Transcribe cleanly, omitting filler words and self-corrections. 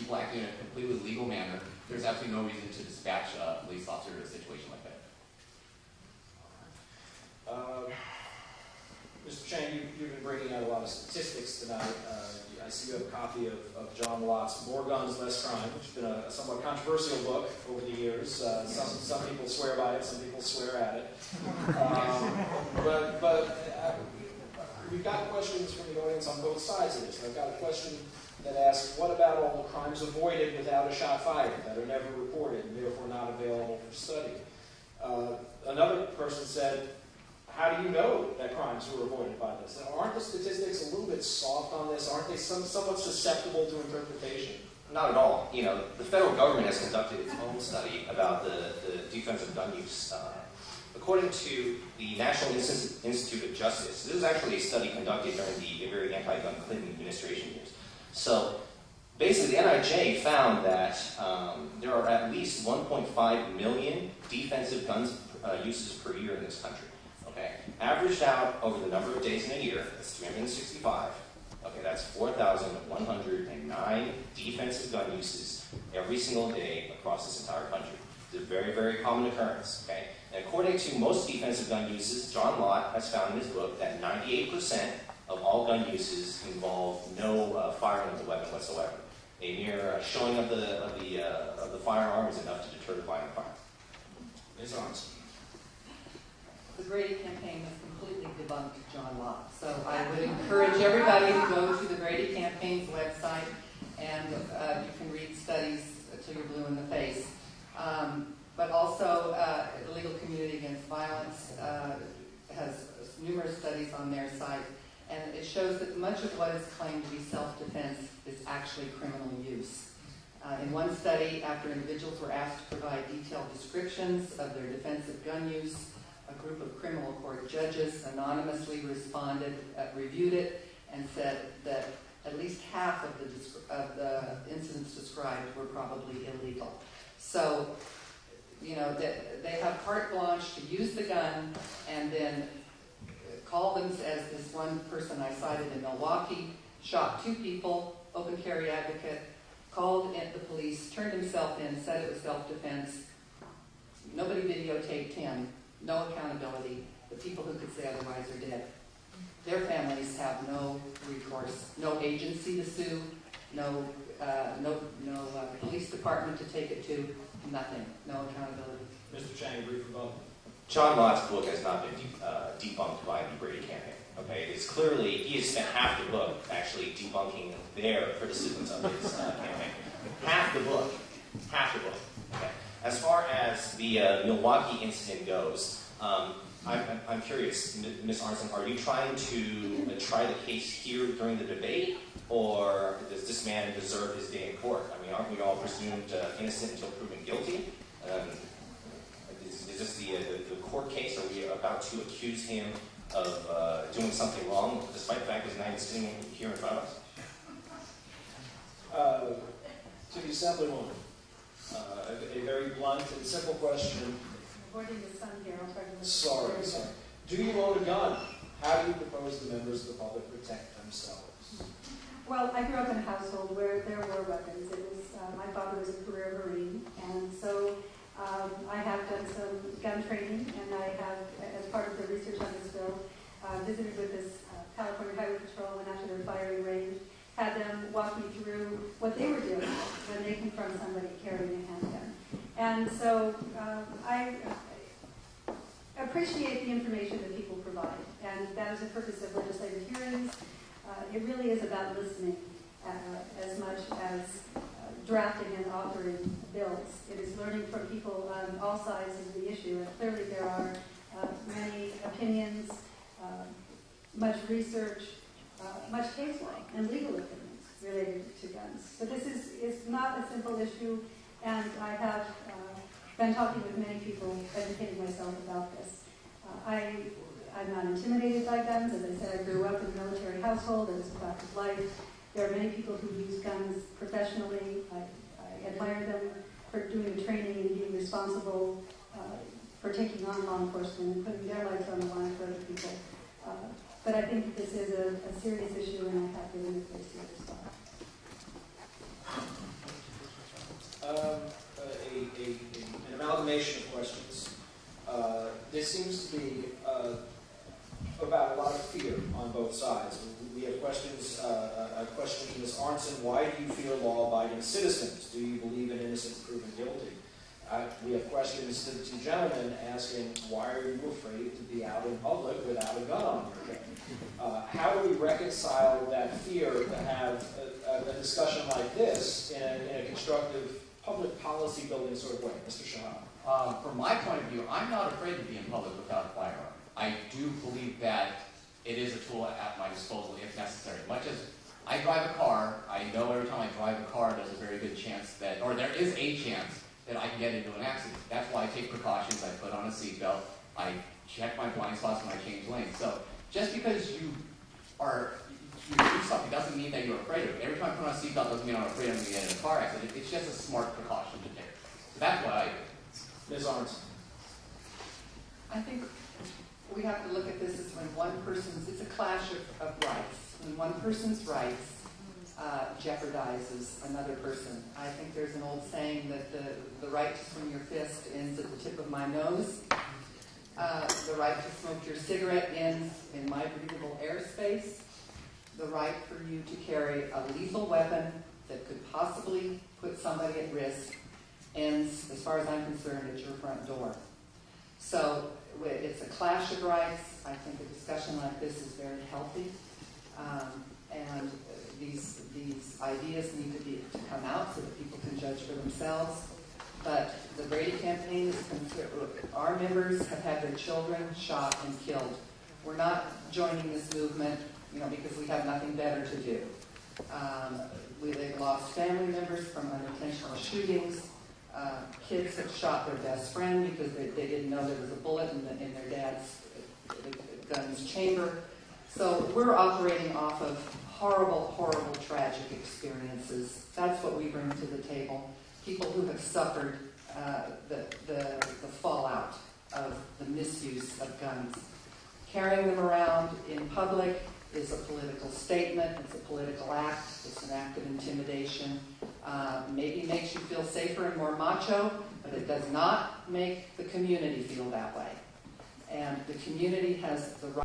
people acting in a completely legal manner, there's absolutely no reason to dispatch a police officer to a situation like that. Mr. Chang, you've been bringing out a lot of statistics tonight. I see you have a copy of John Lott's More Guns, Less Crime, which has been a somewhat controversial book over the years. Some people swear by it, some people swear at it. But we've got questions from the audience on both sides of this. I've got a question that asks, what about all the crimes avoided without a shot fired that are never reported and therefore not available for study? Another person said, how do you know that crimes were avoided by this? Aren't the statistics a little bit soft on this? Aren't they somewhat susceptible to interpretation? Not at all. You know, the federal government has conducted its own study about the defensive gun use. According to the National Institute of Justice, this is actually a study conducted during the very anti-gun Clinton administration years. So basically, the NIJ found that there are at least 1.5 million defensive guns uses per year in this country. Okay, averaged out over the number of days in a year, that's 365. Okay, that's 4,109 defensive gun uses every single day across this entire country. It's a very, very common occurrence. Okay, and according to most defensive gun uses, John Lott has found in his book that 98% of all gun uses involve no firing of the weapon whatsoever. A mere showing of the firearm is enough to deter the violent crime. Ms. Arntzen. The Brady Campaign has completely debunked John Lott. So I would encourage everybody to go to the Brady Campaign's website, and you can read studies till you're blue in the face. But also, the Legal Community Against Violence has numerous studies on their site, and it shows that much of what is claimed to be self-defense is actually criminal use. In one study, after individuals were asked to provide detailed descriptions of their defensive gun use, a group of criminal court judges anonymously responded, reviewed it, and said that at least half of the incidents described were probably illegal. So, you know, they have carte blanche to use the gun and then call them, as this one person I cited in Milwaukee, shot 2 people, open carry advocate, called in the police, turned himself in, said it was self-defense. Nobody videotaped him. No accountability. The people who could say otherwise are dead. Their families have no recourse, no agency to sue, no police department to take it to, nothing, no accountability. Mr. Chang, brief rebuttal. John Lott's book has not been debunked by the Brady Campaign. Okay, it's clearly, he has spent half the book actually debunking their criticisms of his campaign. Half the book. Okay. As far as the Milwaukee incident goes, I'm curious, Ms. Arntzen, are you trying to try the case here during the debate, or does this man deserve his day in court? I mean, aren't we all presumed innocent until proven guilty? Is this the court case? Are we about to accuse him of doing something wrong, despite the fact that he's not even sitting here in front of us? To the Assemblywoman, a very blunt and simple question. Avoiding the sun here, I'll try to... Sorry. Do you own a gun? How do you propose the members of the public protect themselves? Well, I grew up in a household where there were weapons. It was my father was a career Marine, and so I have done some gun training, and I have, as part of the research on this bill, visited with this California Highway Patrol, went out to their firing range, had them walk me through what they were doing when they confront somebody carrying a handgun. And so I appreciate the information that people provide, and that is the purpose of legislative hearings. It really is about listening as much as drafting and authoring bills. It is learning from people on all sides of the issue, and clearly there are many opinions, much research, much case law, and legal opinions related to guns. But this is not a simple issue, and I have been talking with many people, educating myself about this. I'm not intimidated by guns. As I said, I grew up in a military household. It was a fact of life. There are many people who use guns professionally. I admire them for doing the training and being responsible for taking on law enforcement and putting their lives on the line for other people. But I think this is a serious issue, and I have to really face it as well. combination of questions. This seems to be about a lot of fear on both sides. We have questions, a question to Ms. Arntzen, why do you fear law-abiding citizens? Do you believe in innocent proven guilty? We have questions to the two gentlemen asking, why are you afraid to be out in public without a gun on your hip? How do we reconcile that fear to have a discussion like this in a constructive public policy building sort of way? Mr. Shahab. From my point of view, I'm not afraid to be in public without a firearm. I do believe that it is a tool at my disposal if necessary. Much as I drive a car, I know every time I drive a car, there's a very good chance that, or there is a chance that I can get into an accident. That's why I take precautions. I put on a seatbelt. I check my blind spots when I change lanes. So just because you do something doesn't mean that you're afraid of it. Every time I put on a seatbelt doesn't mean I'm afraid I'm going to get in a car accident. It's just a smart precaution to take. So that's what I do. Ms. Arntzen. I think we have to look at this as when one person's, it's a clash of rights. When one person's rights jeopardizes another person. I think there's an old saying that the right to swing your fist ends at the tip of my nose. The right to smoke your cigarette ends in my breathable airspace. The right for you to carry a lethal weapon that could possibly put somebody at risk ends, as far as I'm concerned, at your front door. So it's a clash of rights. I think a discussion like this is very healthy. And these ideas need to come out so that people can judge for themselves. But the Brady Campaign is concerned. Our members have had their children shot and killed. We're not joining this movement, because we have nothing better to do. They've lost family members from unintentional shootings. Kids have shot their best friend because they didn't know there was a bullet in their dad's gun's chamber. So we're operating off of horrible, horrible, tragic experiences. That's what we bring to the table. People who have suffered the fallout of the misuse of guns. Carrying them around in public is a political statement. It's a political act. It's an act of intimidation. Maybe makes you feel safer and more macho, but it does not make the community feel that way. And the community has the right